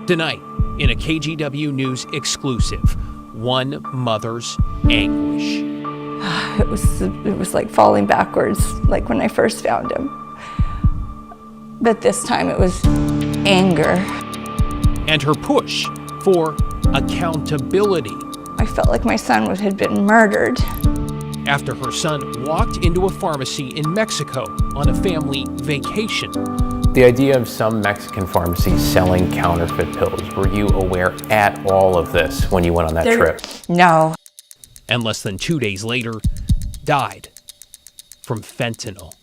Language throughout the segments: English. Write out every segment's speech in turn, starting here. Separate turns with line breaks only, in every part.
Tonight, in a KGW News exclusive, one mother's anguish.
It was like falling backwards, like when I first found him. But this time it was anger.
And her push for accountability.
I felt like my son had been murdered.
After her son walked into a pharmacy in Mexico on a family vacation.
The idea of some Mexican pharmacies selling counterfeit pills, were you aware at all of this when you went on that trip?
No.
And less than 2 days later, died from fentanyl.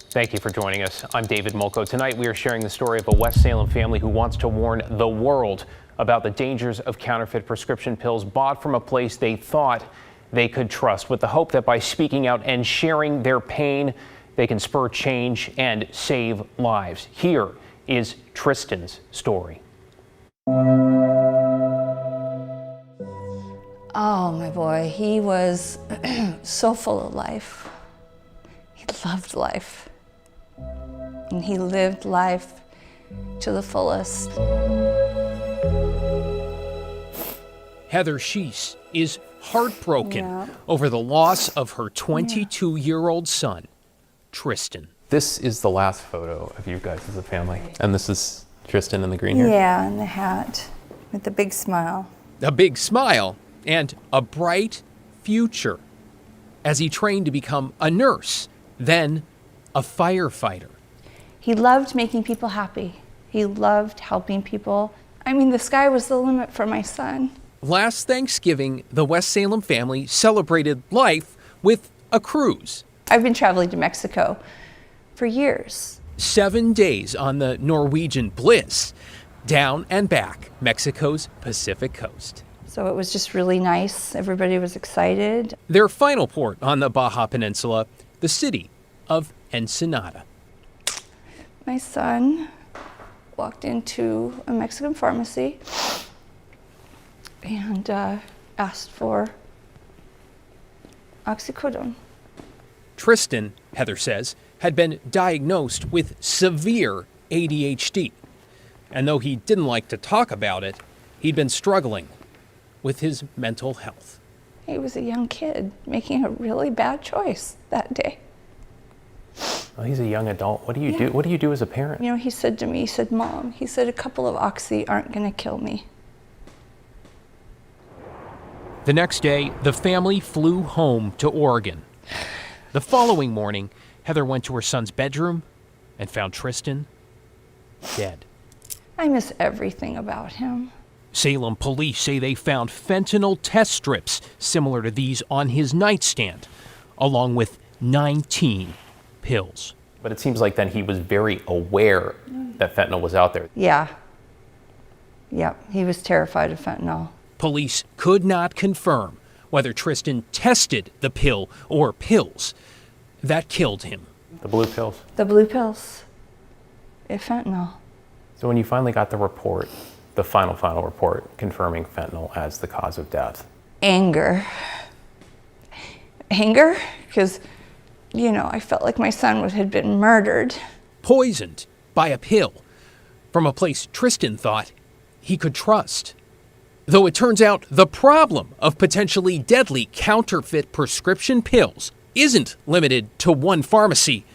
Thank you for joining us. I'm David Molko. Tonight we are sharing the story of a West Salem family who wants to warn the world about the dangers of counterfeit prescription pills bought from a place they thought they could trust, with the hope that by speaking out and sharing their pain, they can spur change and save lives. Here is Tristan's story.
Oh, my boy, he was so full of life. He loved life. And he lived life to the fullest.
Heather Sheese is heartbroken over the loss of her 22-year-old son, Tristan.
This is the last photo of you guys as a family. And this is Tristan in the green hair?
Yeah, and the hat with the big smile.
A big smile and a bright future as he trained to become a nurse, then a firefighter.
He loved making people happy. He loved helping people. I mean, the sky was the limit for my son.
Last Thanksgiving, the West Salem family celebrated life with a cruise.
I've been traveling to Mexico for years.
7 days on the Norwegian Bliss, down and back Mexico's Pacific coast.
So it was just really nice. Everybody was excited.
Their final port on the Baja Peninsula, the city of Ensenada.
My son walked into a Mexican pharmacy and asked for oxycodone.
Tristan, Heather says, had been diagnosed with severe ADHD. And though he didn't like to talk about it, he'd been struggling with his mental health.
He was a young kid making a really bad choice that day.
Well, he's a young adult. What do you do? What do you do as a parent?
You know, he said to me, he said, Mom, he said, a couple of oxy aren't going to kill me.
The next day, the family flew home to Oregon. The following morning, Heather went to her son's bedroom and found Tristan dead.
I miss everything about him.
Salem police say they found fentanyl test strips similar to these on his nightstand, along with 19 pills.
But it seems like then he was very aware that fentanyl was out there.
Yeah. Yep, he was terrified of fentanyl.
Police could not confirm whether Tristan tested the pill or pills that killed him.
The blue pills.
The blue pills. Fentanyl.
So when you finally got the report, the final report confirming fentanyl as the cause of death.
Anger. Anger? Because, you know, I felt like my son had been murdered.
Poisoned by a pill from a place Tristan thought he could trust. Though it turns out the problem of potentially deadly counterfeit prescription pills isn't limited to one pharmacy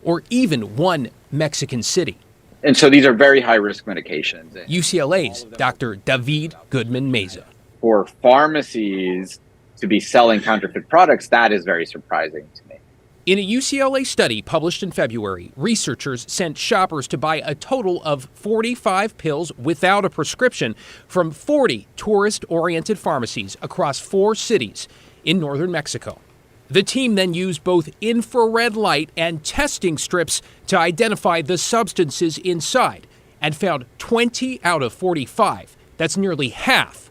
or even one Mexican city.
And so these are very high-risk medications.
UCLA's Dr. David Goodman-Meza.
For pharmacies to be selling counterfeit products, that is very surprising to me.
In a UCLA study published in February, researchers sent shoppers to buy a total of 45 pills without a prescription from 40 tourist-oriented pharmacies across 4 cities in northern Mexico. The team then used both infrared light and testing strips to identify the substances inside and found 20 out of 45, that's nearly half,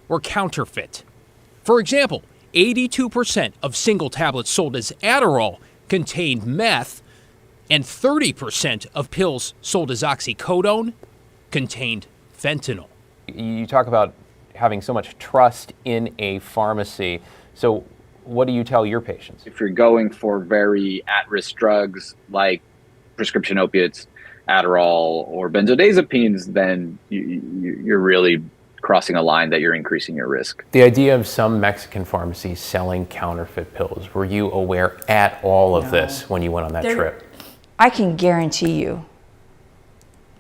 were counterfeit. For example, 82% of single tablets sold as Adderall contained meth, and 30% of pills sold as oxycodone contained fentanyl.
You talk about having so much trust in a pharmacy. So what do you tell your patients?
If you're going for very at-risk drugs like prescription opiates, Adderall or benzodiazepines, then you're really crossing a line that you're increasing your risk.
The idea of some Mexican pharmacies selling counterfeit pills, were you aware at all of this when you went on that trip?
I can guarantee you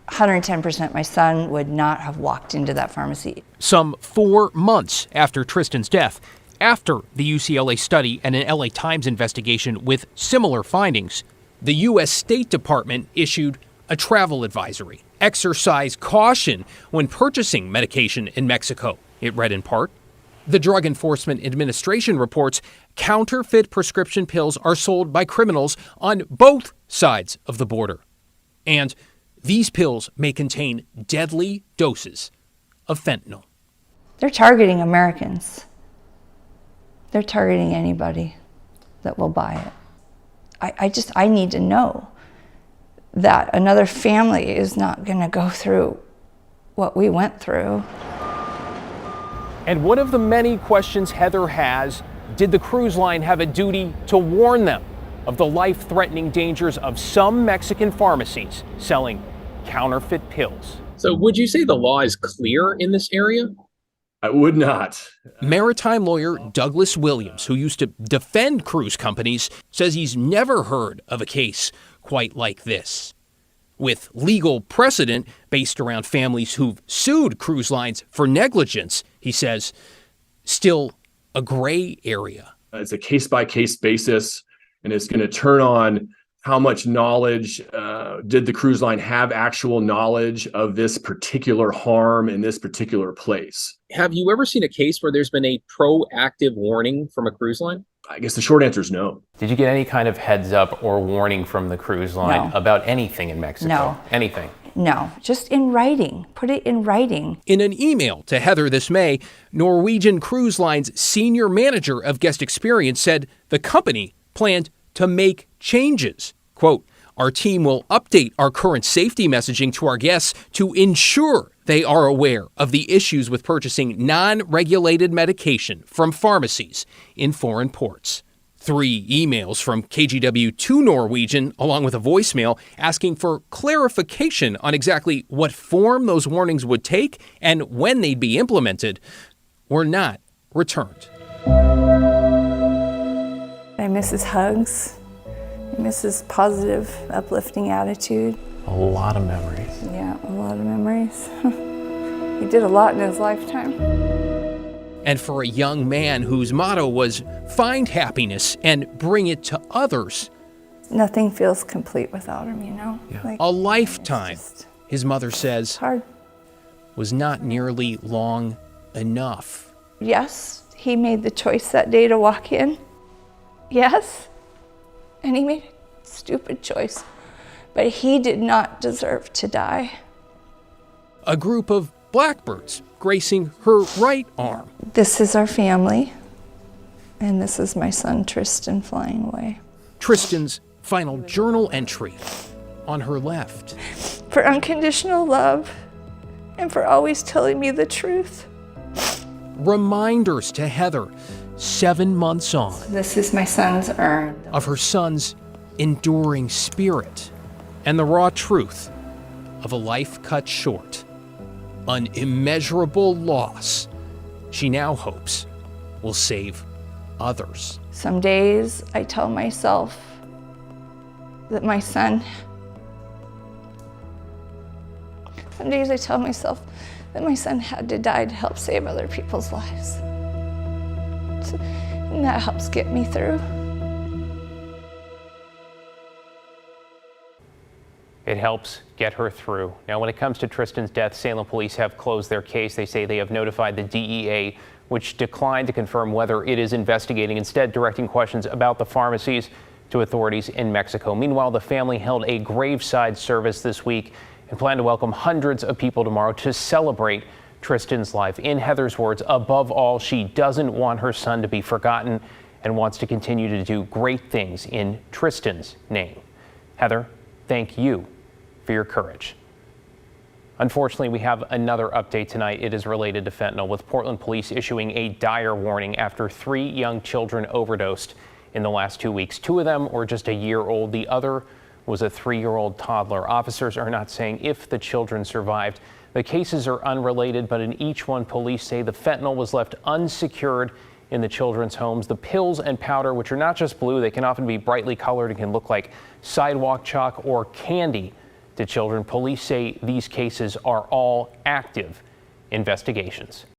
110% my son would not have walked into that pharmacy.
Some 4 months after Tristan's death, after the UCLA study and an LA Times investigation with similar findings, the U.S. State Department issued a travel advisory. Exercise caution when purchasing medication in Mexico, it read in part. The Drug Enforcement Administration reports counterfeit prescription pills are sold by criminals on both sides of the border. And these pills may contain deadly doses of fentanyl.
They're targeting Americans. They're targeting anybody that will buy it. I need to know that another family is not going to go through what we went through.
And one of the many questions Heather has, did the cruise line have a duty to warn them of the life-threatening dangers of some Mexican pharmacies selling counterfeit pills? So would you say the law is clear in this area?
I would not.
Maritime lawyer Douglas Williams, who used to defend cruise companies, says he's never heard of a case quite like this. With legal precedent based around families who've sued cruise lines for negligence, he says, still a gray area.
It's a case-by-case basis, and it's going to turn on how much knowledge did the cruise line have actual knowledge of this particular harm in this particular place.
Have you ever seen a case where there's been a proactive warning from a cruise line?
I guess the short answer is no.
Did you get any kind of heads up or warning from the cruise line
No.
about anything in Mexico?
No.
Anything?
No, just in writing. Put it in writing.
In an email to Heather this May, Norwegian Cruise Line's senior manager of guest experience said the company planned to make changes. Quote, our team will update our current safety messaging to our guests to ensure they are aware of the issues with purchasing non-regulated medication from pharmacies in foreign ports. 3 emails from KGW to Norwegian, along with a voicemail asking for clarification on exactly what form those warnings would take and when they'd be implemented, were not returned.
I miss his hugs. I miss his positive, uplifting attitude.
A lot of memories.
Yeah, a lot of memories. He did a lot in his lifetime.
And for a young man whose motto was find happiness and bring it to others,
Nothing feels complete without him, you know?
Yeah.
Like,
a lifetime,
it's
his mother says,
hard.
was not nearly long enough.
Yes, he made the choice that day to walk in. Yes. And he made a stupid choice. But he did not deserve to die.
A group of blackbirds gracing her right arm.
This is our family. And this is my son, Tristan, flying away.
Tristan's final journal entry on her left.
For unconditional love and for always telling me the truth.
Reminders to Heather, 7 months on,
This is my son's urn.
of her son's enduring spirit and the raw truth of a life cut short. An immeasurable loss she now hopes will save others.
Some days I tell myself that my son, had to die to help save other people's lives. And that helps get me through.
It helps get her through. Now, when it comes to Tristan's death, Salem police have closed their case. They say they have notified the DEA, which declined to confirm whether it is investigating, instead directing questions about the pharmacies to authorities in Mexico. Meanwhile, the family held a graveside service this week and plan to welcome hundreds of people tomorrow to celebrate Tristan's life. In Heather's words, above all, she doesn't want her son to be forgotten and wants to continue to do great things in Tristan's name. Heather, thank you for your courage. Unfortunately, we have another update tonight. It is related to fentanyl, with Portland police issuing a dire warning after 3 young children overdosed in the last 2 weeks. 2 of them were just a year old. The other was a 3-year-old toddler. Officers are not saying if the children survived. The cases are unrelated, but in each one, police say the fentanyl was left unsecured in the children's homes. The pills and powder, which are not just blue, they can often be brightly colored and can look like sidewalk chalk or candy to children. Police say these cases are all active investigations.